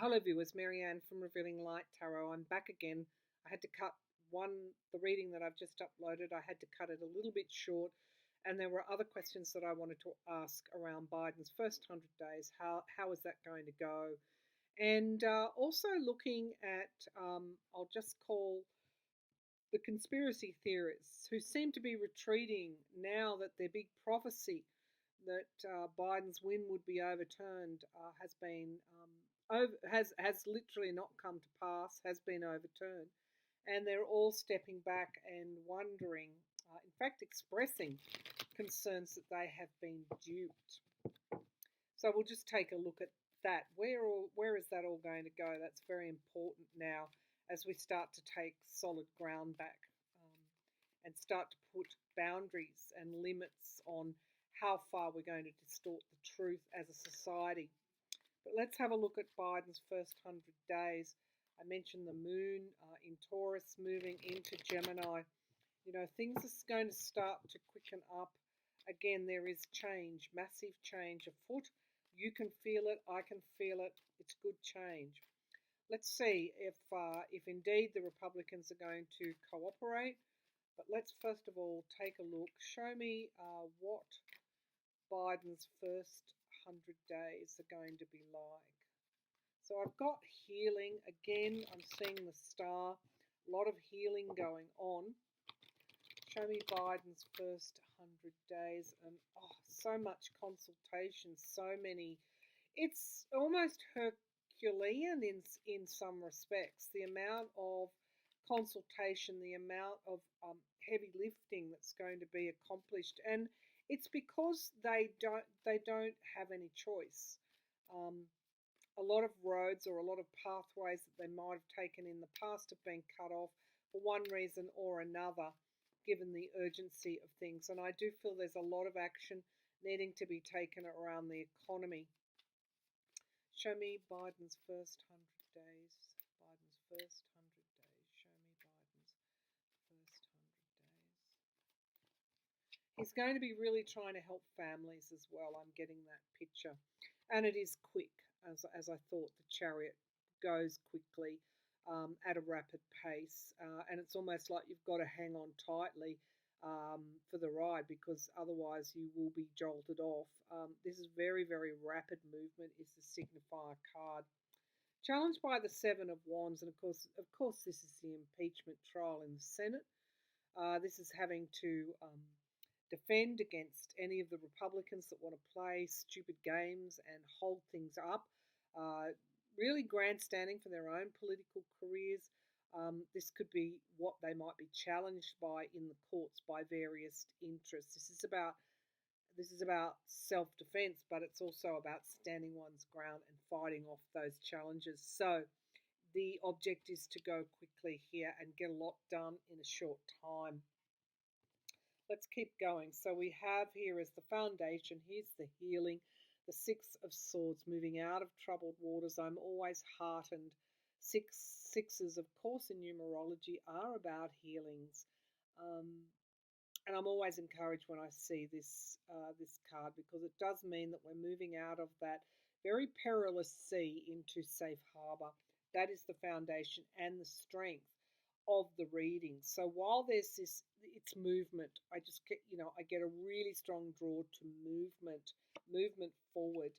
Hello viewers, Marianne from Revealing Light Tarot. I'm back again. I had to cut the reading that I've just uploaded, I had to cut it a little bit short, and there were other questions that I wanted to ask around Biden's first 100 days. How is that going to go? And also looking at, I'll just call the conspiracy theorists who seem to be retreating now that their big prophecy that Biden's win would be overturned has been has literally not come to pass, has been overturned, and they're all stepping back and wondering, in fact, expressing concerns that they have been duped. So we'll just take a look at that. Where is that all going to go? That's very important now as we start to take solid ground back and start to put boundaries and limits on how far we're going to distort the truth as a society. But let's have a look at Biden's first 100 days. I mentioned the moon in Taurus moving into Gemini. You know, things are going to start to quicken up. Again, there is change, massive change afoot. You can feel it, I can feel it. It's good change. Let's see if indeed the Republicans are going to cooperate. But let's first of all take a look. Show me what Biden's first 100 days are going to be like. So I've got healing. Again, I'm seeing the star. A lot of healing going on. Show me Biden's first 100 days. And so much consultation, so many. It's almost Herculean in some respects. The amount of consultation, the amount of heavy lifting that's going to be accomplished. And it's because they don't have any choice. A lot of roads or a lot of pathways that they might have taken in the past have been cut off for one reason or another, given the urgency of things. And I do feel there's a lot of action needing to be taken around the economy. Show me Biden's first 100 days. Biden's first 100 days. Show me Biden's first 100 days. He's going to be really trying to help families as well. I'm getting that picture. And it is quick, as I thought. The Chariot goes quickly at a rapid pace. And it's almost like you've got to hang on tightly for the ride, because otherwise you will be jolted off. This is very, very rapid movement, is the signifier card. Challenged by the Seven of Wands, and of course this is the impeachment trial in the Senate. This is having to defend against any of the Republicans that want to play stupid games and hold things up, really grandstanding for their own political careers. This could be what they might be challenged by in the courts by various interests. This is about self-defense, but it's also about standing one's ground and fighting off those challenges. So the object is to go quickly here and get a lot done in a short time. Let's keep going. So we have here as the foundation, here's the healing, the Six of Swords, moving out of troubled waters. I'm always heartened. Sixes, of course, in numerology are about healings. And I'm always encouraged when I see this card, because it does mean that we're moving out of that very perilous sea into safe harbor. That is the foundation and the strength of the reading. So while there's it's movement, I just get, I get a really strong draw to movement forward.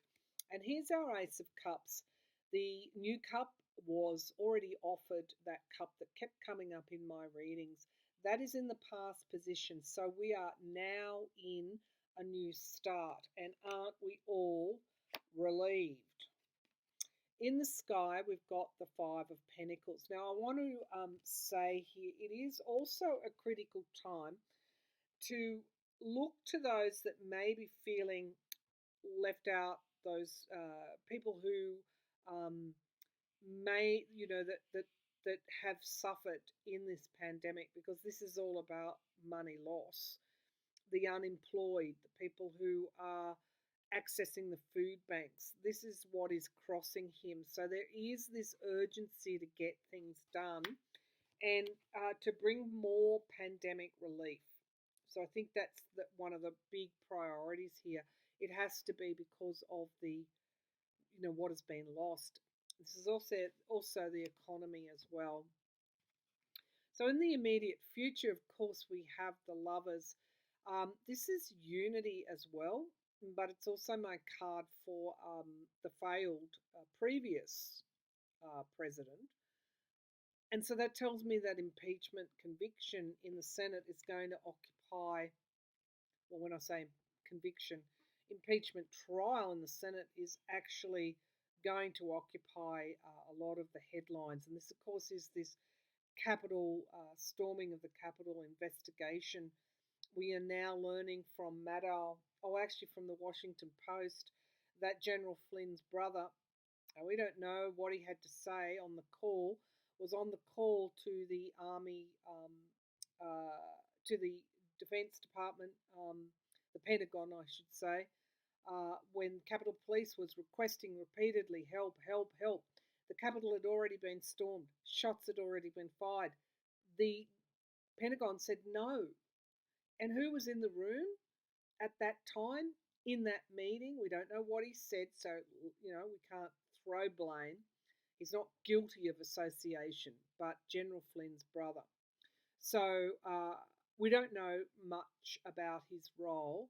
And here's our Ace of Cups. The new cup was already offered, that cup that kept coming up in my readings. That is in the past position. So we are now in a new start. And aren't we all relieved? In the sky, we've got the Five of Pentacles. Now, I want to say here, it is also a critical time to look to those that may be feeling left out, those people who may, that have suffered in this pandemic, because this is all about money loss. The unemployed, the people who are accessing the food banks. This is what is crossing him. So there is this urgency to get things done and to bring more pandemic relief. So I think that's one of the big priorities here. It has to be because of the, what has been lost. This is also the economy as well. So in the immediate future, of course, we have the Lovers. This is unity as well, but it's also my card for the failed previous president. And so that tells me that impeachment conviction in the Senate is going to occupy, well, when I say conviction, impeachment trial in the Senate is actually going to occupy a lot of the headlines. And this, of course, is this Capitol storming of the Capitol investigation. We are now learning from Maddow, oh, actually from the Washington Post, that General Flynn's brother, and we don't know what he had to say on the call, was on the call to the Army, to the Defense Department, the Pentagon, I should say, when Capitol Police was requesting repeatedly help, help, help. The Capitol had already been stormed, shots had already been fired. The Pentagon said no. And who was in the room at that time in that meeting? We don't know what he said, so we can't throw blame. He's not guilty of association, but General Flynn's brother. So we don't know much about his role.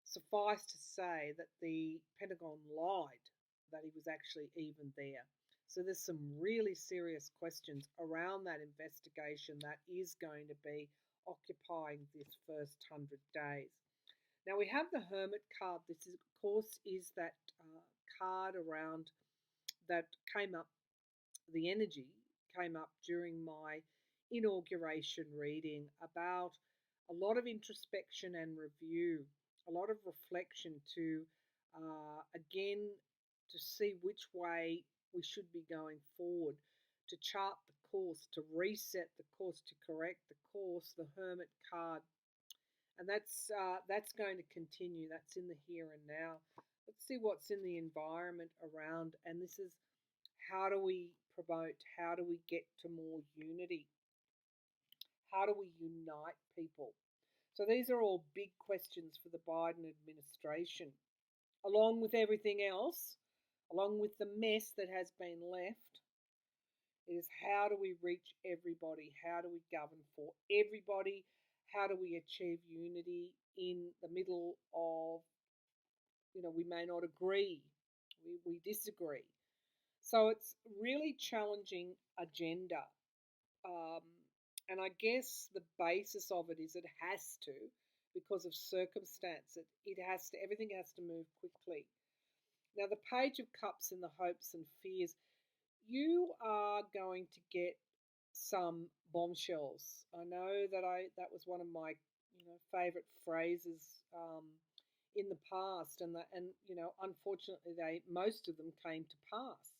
Suffice to say that the Pentagon lied that he was actually even there. So there's some really serious questions around that investigation that is going to be occupying this first 100 days. Now we have the Hermit card. This, is, of course, is that card around that came up, the energy came up during my inauguration reading about a lot of introspection and review, a lot of reflection to, again, to see which way we should be going forward, to chart the course, to reset the course, to correct the course, the Hermit card. And that's going to continue. That's in the here and now. Let's see what's in the environment around. And this is, how do we promote, how do we get to more unity? How do we unite people? So these are all big questions for the Biden administration. Along with everything else, along with the mess that has been left, is how do we reach everybody? How do we govern for everybody? How do we achieve unity in the middle of, we may not agree, we disagree. So it's really challenging agenda. Um, and I guess the basis of it is it has to, because of circumstance. Everything has to move quickly. Now, the Page of Cups and the hopes and fears, you are going to get some bombshells. I know that was one of my favorite phrases in the past, and unfortunately, most of them came to pass.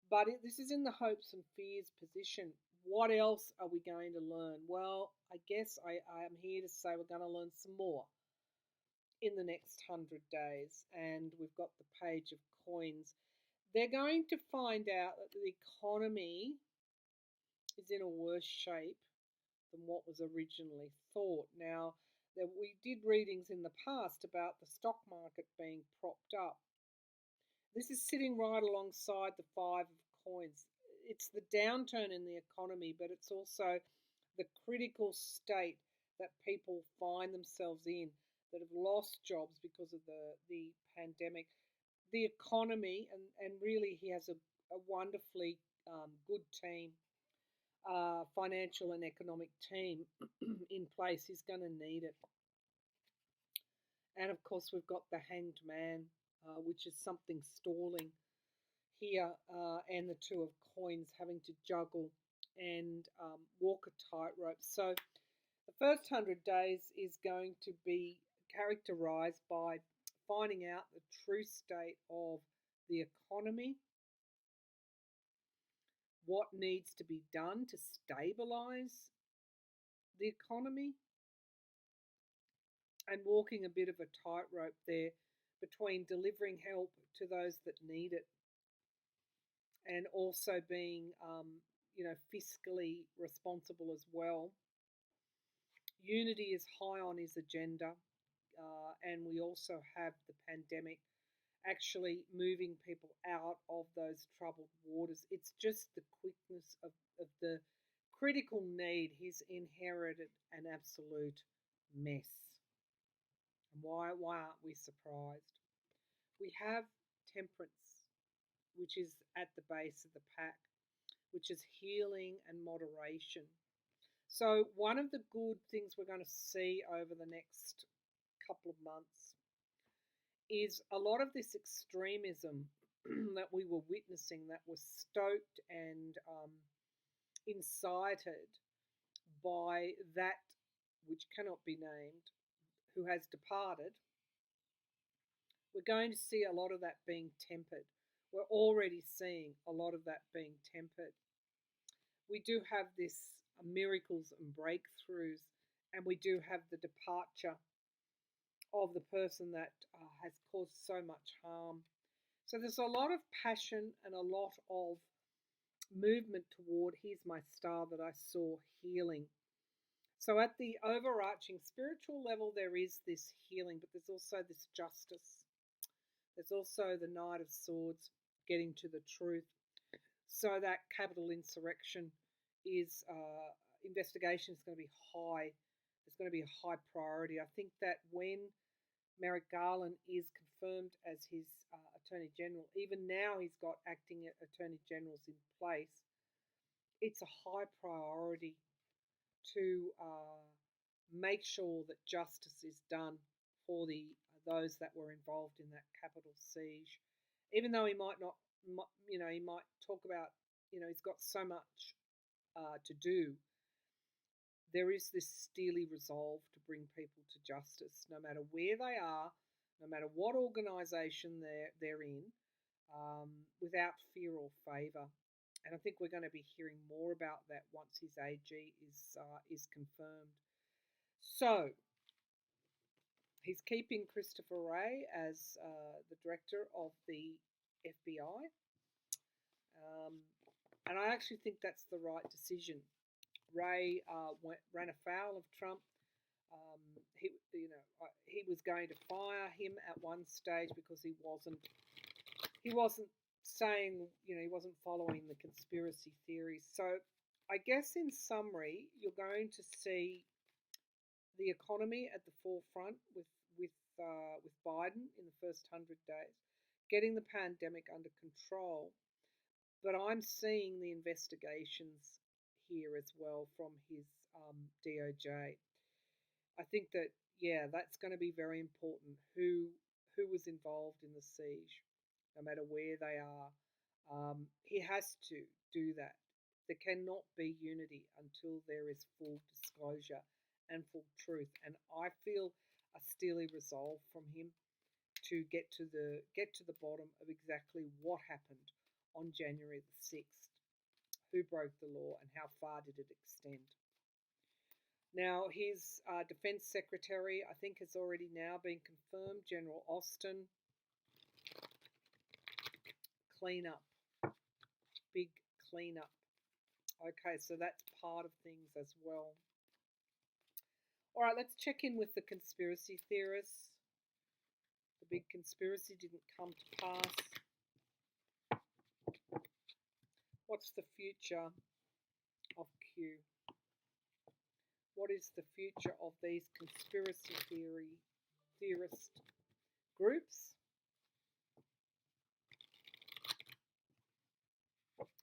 But this is in the hopes and fears position. What else are we going to learn? Well, I guess I am here to say we're going to learn some more in the next 100 days. And we've got the Page of Coins. They're going to find out that the economy is in a worse shape than what was originally thought. Now, we did readings in the past about the stock market being propped up. This is sitting right alongside the Five of Coins. It's the downturn in the economy, but it's also the critical state that people find themselves in, that have lost jobs because of the pandemic. The economy, and really he has a wonderfully good team, financial and economic team in place. He's going to need it. And of course we've got the Hanged Man, which is something stalling here, and the Two of Coins, having to juggle and walk a tightrope. So the first 100 days is going to be characterized by finding out the true state of the economy, what needs to be done to stabilize the economy, and walking a bit of a tightrope there between delivering help to those that need it and also being, fiscally responsible as well. Unity is high on his agenda, and we also have the pandemic actually moving people out of those troubled waters. It's just the quickness of the critical need. He's inherited an absolute mess. And why aren't we surprised? We have temperance, which is at the base of the pack, which is healing and moderation. So, one of the good things we're going to see over the next couple of months is a lot of this extremism that we were witnessing, that was stoked and incited by that which cannot be named, who has departed. We're going to see a lot of that being tempered. We're already seeing a lot of that being tempered. We do have this miracles and breakthroughs, and we do have the departure of the person that has caused so much harm. So there's a lot of passion and a lot of movement toward here's my star that I saw healing. So at the overarching spiritual level, there is this healing, but there's also this justice. There's also the Knight of Swords getting to the truth. So that capital insurrection is investigation is going to be high. It's going to be a high priority. I think that when Merrick Garland is confirmed as his Attorney General, even now he's got acting Attorney Generals in place, it's a high priority to make sure that justice is done for those that were involved in that capital siege. Even though he might not, he might talk about, he's got so much to do, there is this steely resolve to bring people to justice, no matter where they are, no matter what organisation they're in, without fear or favour. And I think we're going to be hearing more about that once his AG is confirmed. So he's keeping Christopher Wray as the director of the FBI, and I actually think that's the right decision. Wray ran afoul of Trump. He was going to fire him at one stage because he wasn't saying, he wasn't following the conspiracy theories. So I guess in summary, you're going to see the economy at the forefront with Biden in the first 100 days, getting the pandemic under control. But I'm seeing the investigations here as well from his DOJ. I think that, that's going to be very important. Who was involved in the siege, no matter where they are. He has to do that. There cannot be unity until there is full disclosure and full truth. And I feel a steely resolve from him to get to the bottom of exactly what happened on January the 6th. Who broke the law and how far did it extend? Now, his Defense Secretary, I think, has already now been confirmed, General Austin. Cleanup. Big cleanup. Okay, so that's part of things as well. All right, let's check in with the conspiracy theorists. The big conspiracy didn't come to pass. What's the future of Q? What is the future of these conspiracy theorist groups?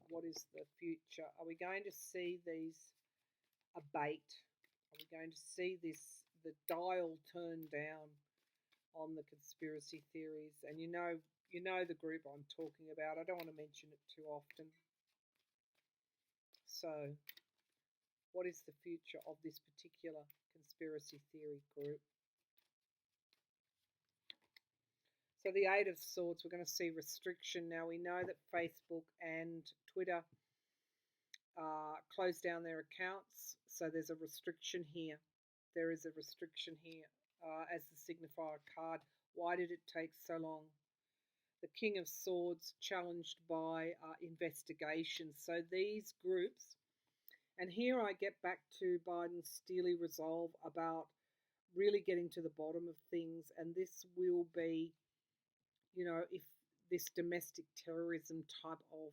What is the future? Are we going to see these abate? Are we going to see the dial turn down on the conspiracy theories? And you know the group I'm talking about. I don't want to mention it too often. So, what is the future of this particular conspiracy theory group? So the Eight of Swords, we're going to see restriction. Now we know that Facebook and Twitter closed down their accounts, so there's a restriction here. There is a restriction here as the signifier card. Why did it take so long? The King of Swords challenged by investigation. So these groups, and here I get back to Biden's steely resolve about really getting to the bottom of things, and this will be, if this domestic terrorism type of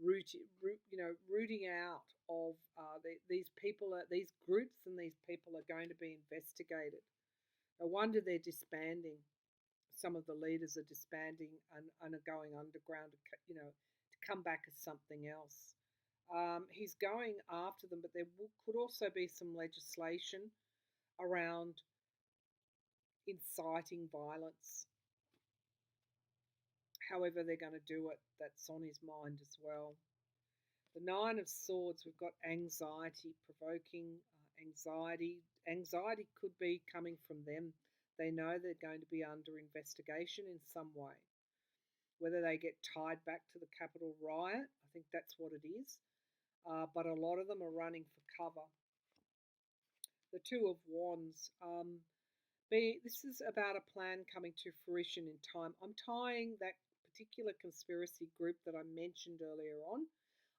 rooting out of these people, these groups, and these people are going to be investigated. No wonder they're disbanding. Some of the leaders are disbanding and are going underground to come back as something else. He's going after them, but there could also be some legislation around inciting violence. However, they're going to do it, that's on his mind as well. The Nine of Swords, we've got anxiety, provoking anxiety. Anxiety could be coming from them. They know they're going to be under investigation in some way. Whether they get tied back to the Capitol riot, I think that's what it is. But a lot of them are running for cover. The Two of Wands. This is about a plan coming to fruition in time. I'm tying that particular conspiracy group that I mentioned earlier on,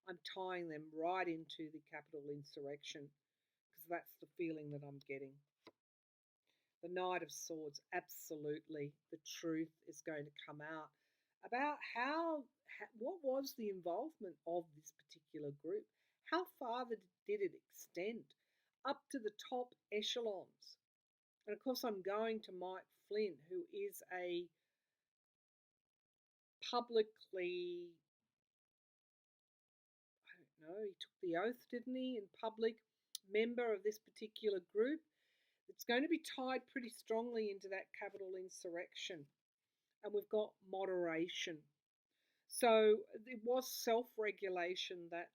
I'm tying them right into the Capitol insurrection because that's the feeling that I'm getting. The Knight of Swords, absolutely, the truth is going to come out about what was the involvement of this particular group. How far did it extend? Up to the top echelons. And of course, I'm going to Mike Flynn, who is a publicly, I don't know, he took the oath, didn't he, in public, member of this particular group. It's going to be tied pretty strongly into that Capitol insurrection. And we've got moderation. So it was self-regulation that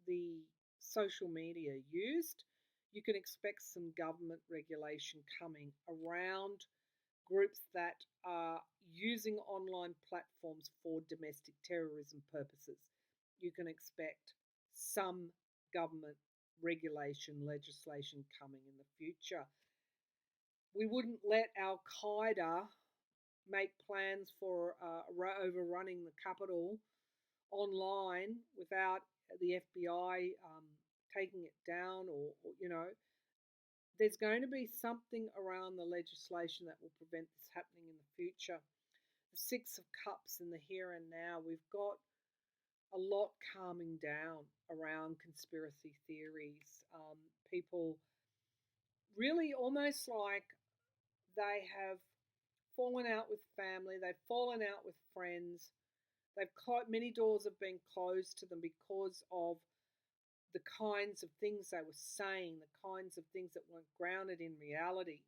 the social media used. You can expect some government regulation coming around groups that are using online platforms for domestic terrorism purposes. You can expect some government regulation legislation coming in the future. We wouldn't let Al Qaeda make plans for overrunning the Capitol online without the FBI taking it down, or there's going to be something around the legislation that will prevent this happening in the future. The Six of Cups in the here and now, we've got a lot calming down around conspiracy theories. People really almost like they have fallen out with family, they've fallen out with friends, many doors have been closed to them because of the kinds of things they were saying, the kinds of things that weren't grounded in reality.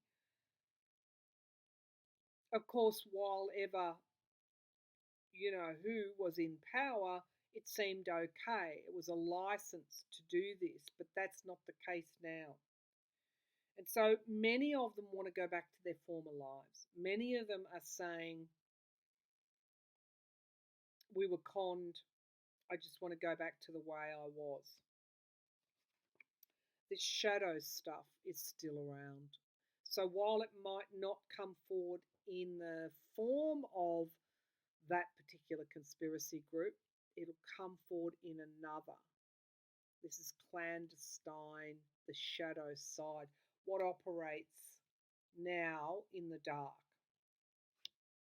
Of course, while ever, who was in power, it seemed okay. It was a license to do this, but that's not the case now. And so many of them want to go back to their former lives. Many of them are saying, we were conned. I just want to go back to the way I was. This shadow stuff is still around. So while it might not come forward in the form of that particular conspiracy group, it'll come forward in another. This is clandestine, the shadow side, what operates now in the dark,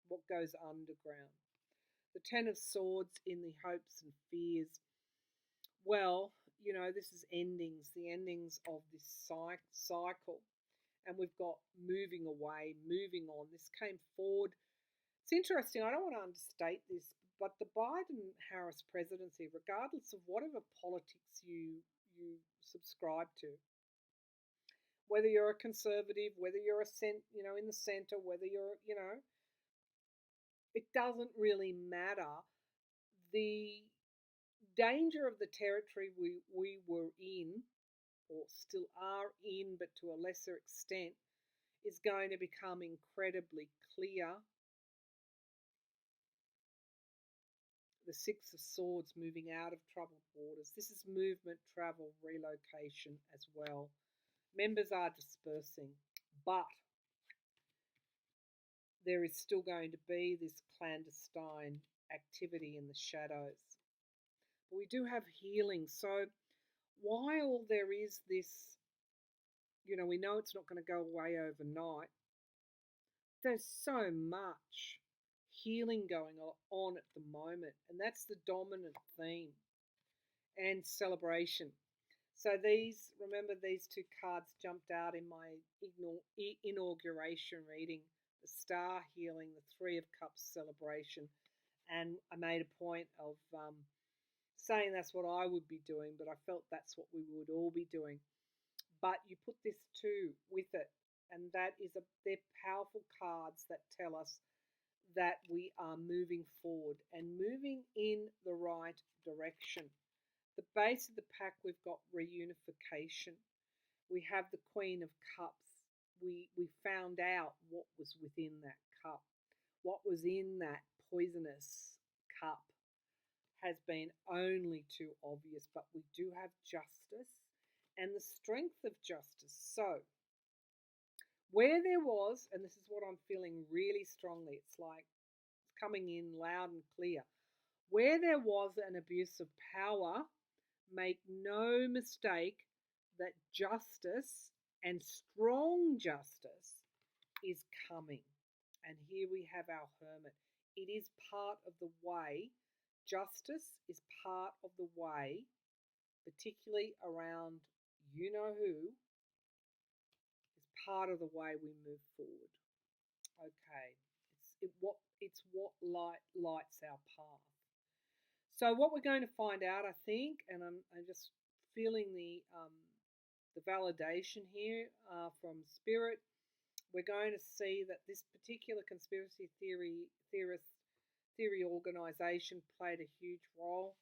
what goes underground. The Ten of Swords in the hopes and fears. Well, this is endings, the endings of this cycle. And we've got moving away, moving on. This came forward. It's interesting, I don't want to understate this, but the Biden-Harris presidency, regardless of whatever politics you subscribe to, whether you're a conservative, whether you're in the center, whether you're, it doesn't really matter. The danger of the territory we were in, or still are in, but to a lesser extent, is going to become incredibly clear. The Six of Swords moving out of troubled waters. This is movement, travel, relocation as well. Members are dispersing, but there is still going to be this clandestine activity in the shadows. But we do have healing. So while there is this, we know it's not going to go away overnight, there's so much healing going on at the moment, and that's the dominant theme, and celebration. So remember these two cards jumped out in my inauguration reading: the Star Healing, the Three of Cups celebration, and I made a point of saying that's what I would be doing, but I felt that's what we would all be doing. But you put this too with it, and they're powerful cards that tell us that we are moving forward and moving in the right direction. The base of the pack, we've got reunification. We have the Queen of Cups. We found out what was within that cup. What was in that poisonous cup has been only too obvious, but we do have justice and the strength of justice. So, where there was, and this is what I'm feeling really strongly, it's like it's coming in loud and clear. Where there was an abuse of power, make no mistake that justice and strong justice is coming. And here we have our Hermit. It is part of the way, justice is part of the way, particularly around you know who, is part of the way we move forward. Okay, it's what lights our path. So what we're going to find out, I think, and I'm just feeling the validation here from Spirit. We're going to see that this particular conspiracy theory organisation played a huge role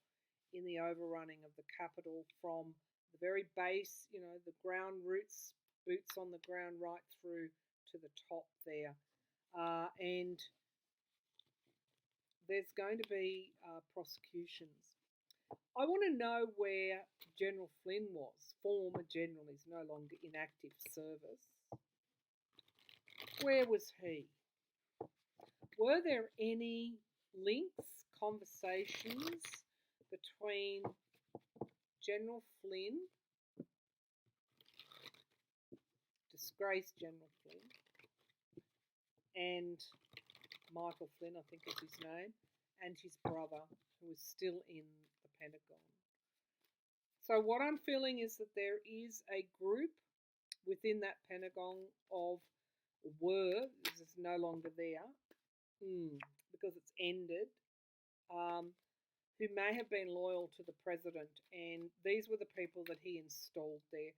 in the overrunning of the capital from the very base, the ground roots, boots on the ground, right through to the top there. And there's going to be prosecutions. I want to know where General Flynn was. Former general, is no longer in active service. Where was he? Were there any links, conversations between General Flynn, disgraced General Flynn, and Michael Flynn, I think is his name, and his brother, who is still in the Pentagon? So what I'm feeling is that there is a group within that Pentagon this is no longer there, because it's ended, who may have been loyal to the president, and these were the people that he installed there.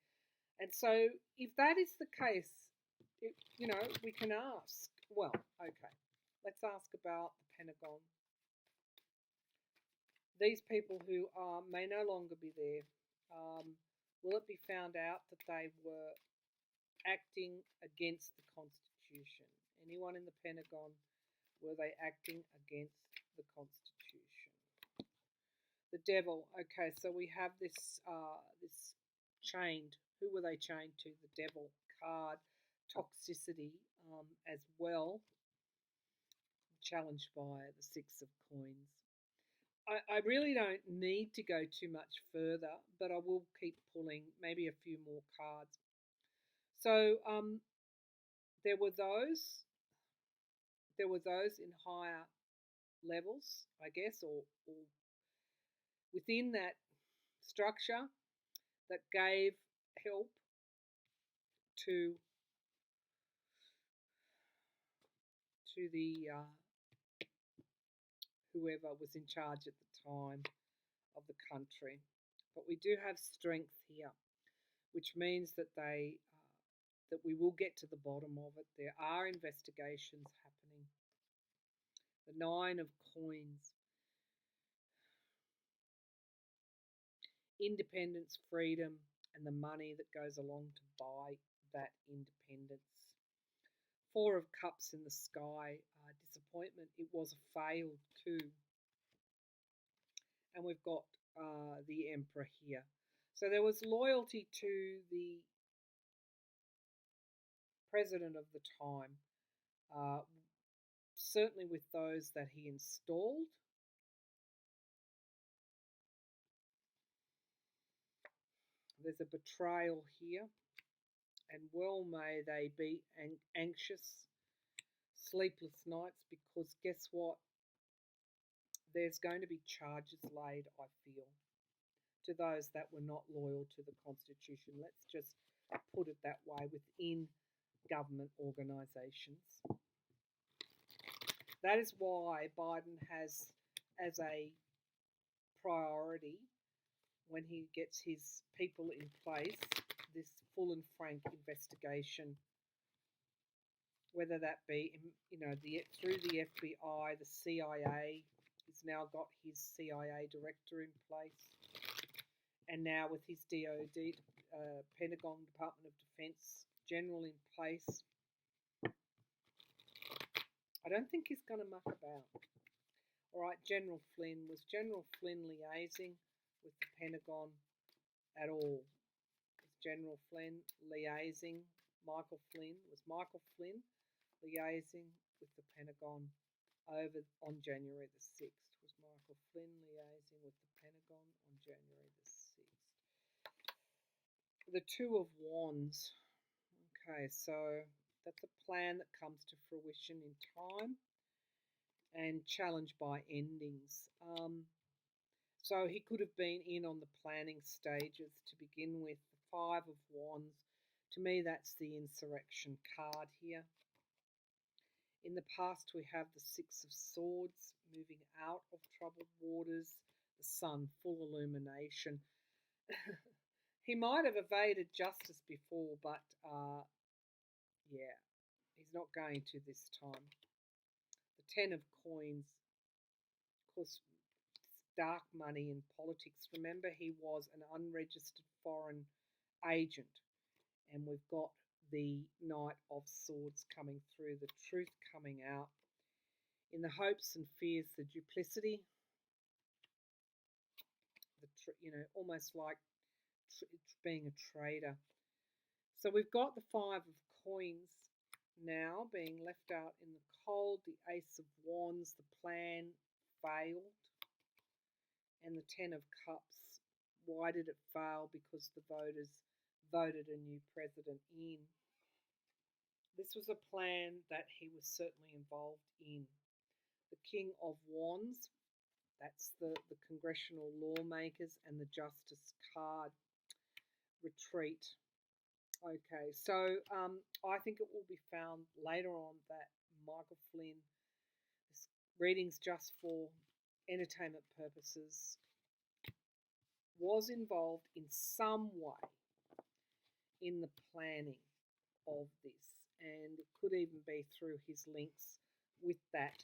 And so if that is the case, we can ask, well, okay, let's ask about the Pentagon. These people who may no longer be there, will it be found out that they were acting against the Constitution? Anyone in the Pentagon, were they acting against the Constitution? The Devil. Okay, so we have this chained. Who were they chained to? The Devil card. Toxicity as well. Challenged by the Six of Coins. I really don't need to go too much further, but I will keep pulling maybe a few more cards. So there were those in higher levels, I guess, or within that structure that gave help to the whoever was in charge at the time of the country. But we do have strength here, which means that that we will get to the bottom of it. There are investigations happening. The Nine of Coins. Independence, freedom, and the money that goes along to buy that independence. Four of Cups in the sky. Disappointment. It was a failed coup. And we've got the Emperor here. So there was loyalty to the president of the time, certainly with those that he installed. There's a betrayal here, and well may they be anxious. sleepless nights because guess what? There's going to be charges laid, I feel, to those that were not loyal to the Constitution. Let's just put it that way within government organisations. That is why Biden has as a priority when he gets his people in place this full and frank investigation, whether that be through the FBI, the CIA. He's now got his CIA director in place, and now with his DOD, Pentagon Department of Defense general in place. I don't think he's going to muck about. All right, General Flynn. Was General Flynn liaising with the Pentagon at all? Was General Flynn liaising? Michael Flynn? Was Michael Flynn liaising with the Pentagon over on January the 6th? Was Michael Flynn liaising with the Pentagon on January the 6th? The Two of Wands. Okay, so that's a plan that comes to fruition in time and challenged by endings. So he could have been in on the planning stages to begin with. The Five of Wands, to me that's the insurrection card here. In the past we have the Six of Swords, moving out of troubled waters, the sun, full illumination. He might have evaded justice before, but yeah, he's not going to this time. The Ten of Coins, of course, dark money in politics. Remember, he was an unregistered foreign agent, and we've got the Knight of Swords coming through, the truth coming out. In the hopes and fears, the duplicity, almost like being a trader. So we've got the Five of Coins now being left out in the cold, the Ace of Wands, the plan failed, and the Ten of Cups. Why did it fail? Because the voters voted a new president in. This was a plan that he was certainly involved in. The King of Wands, that's the congressional lawmakers, and the Justice card, retreat. Okay, so I think it will be found later on that Michael Flynn, this reading's just for entertainment purposes, was involved in some way in the planning of this, and it could even be through his links with that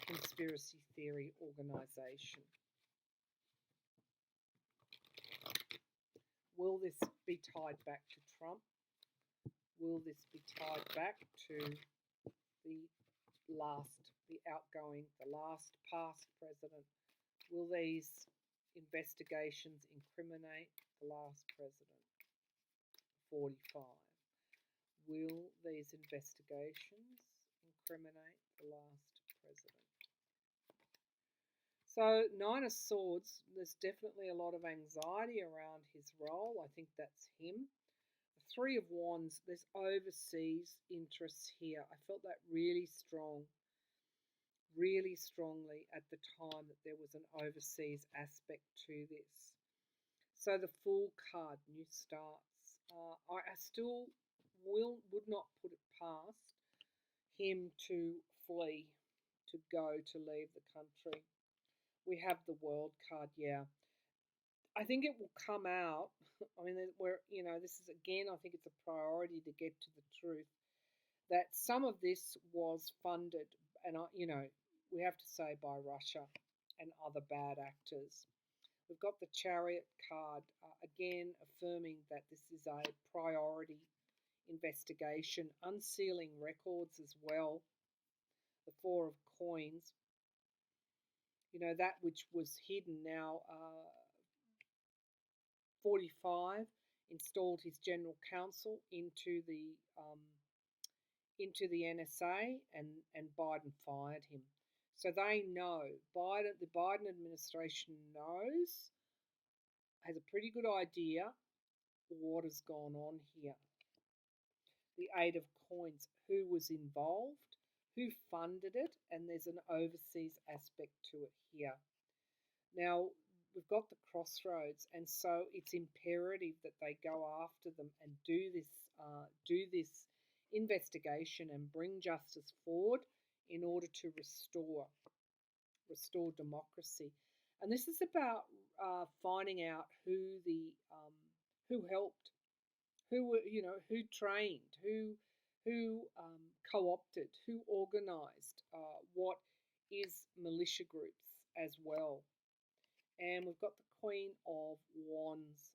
conspiracy theory organization. Will this be tied back to Trump? Will this be tied back to the last past president? Will these investigations incriminate the last president? 45. Will these investigations incriminate the last president? So, Nine of Swords, there's definitely a lot of anxiety around his role. I think that's him. The Three of Wands, there's overseas interests here. I felt that really strongly at the time that there was an overseas aspect to this. So the Fool card, new starts. I still would not put it past him to flee, to go, to leave the country. We have the World card, yeah. I think it will come out. I mean, this is again, I think it's a priority to get to the truth that some of this was funded, and we have to say by Russia and other bad actors. We've got the Chariot card, again affirming that this is a priority investigation, unsealing records as well. The Four of Coins, that which was hidden now. 45 installed his general counsel into the NSA, and Biden fired him. So they know, the Biden administration knows, has a pretty good idea what has gone on here. The Eight of Coins, who was involved, who funded it, and there's an overseas aspect to it here. Now, we've got the crossroads, and so it's imperative that they go after them and do this investigation and bring justice forward in order to restore democracy. And this is about finding out who helped, who trained, who co-opted, who organised, what is militia groups as well. And we've got the Queen of Wands.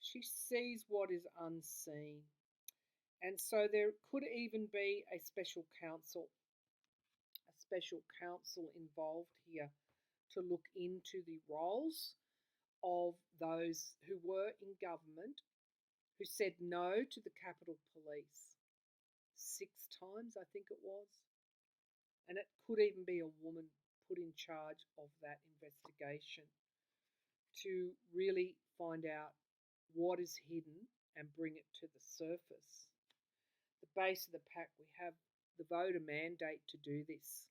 She sees what is unseen. And so there could even be a special council involved here to look into the roles of those who were in government who said no to the Capitol Police 6 times, I think it was. And it could even be a woman put in charge of that investigation to really find out what is hidden and bring it to the surface. The base of the pack, we have the voter mandate to do this.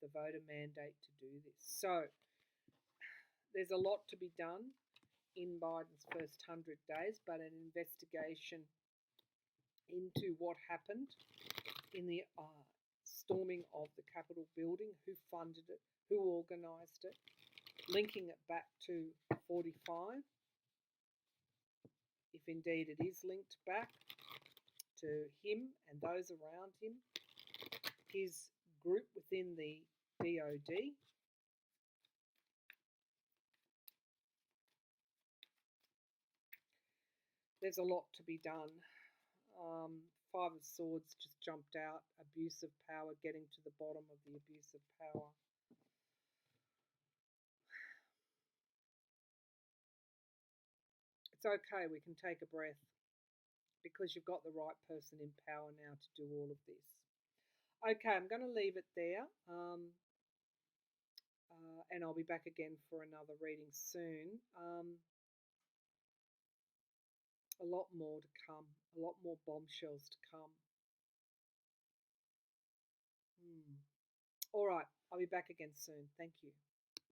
The voter mandate to do this. So there's a lot to be done in Biden's first 100 days, but an investigation into what happened in the storming of the Capitol building, who funded it, who organised it, linking it back to 45, if indeed it is linked back to him and those around him, his group within the DOD. There's a lot to be done. Five of Swords just jumped out. Abuse of power, getting to the bottom of the abuse of power. It's okay, we can take a breath because you've got the right person in power now to do all of this. Okay, I'm going to leave it there. And I'll be back again for another reading soon. A lot more to come, a lot more bombshells to come. All right, I'll be back again soon. Thank you.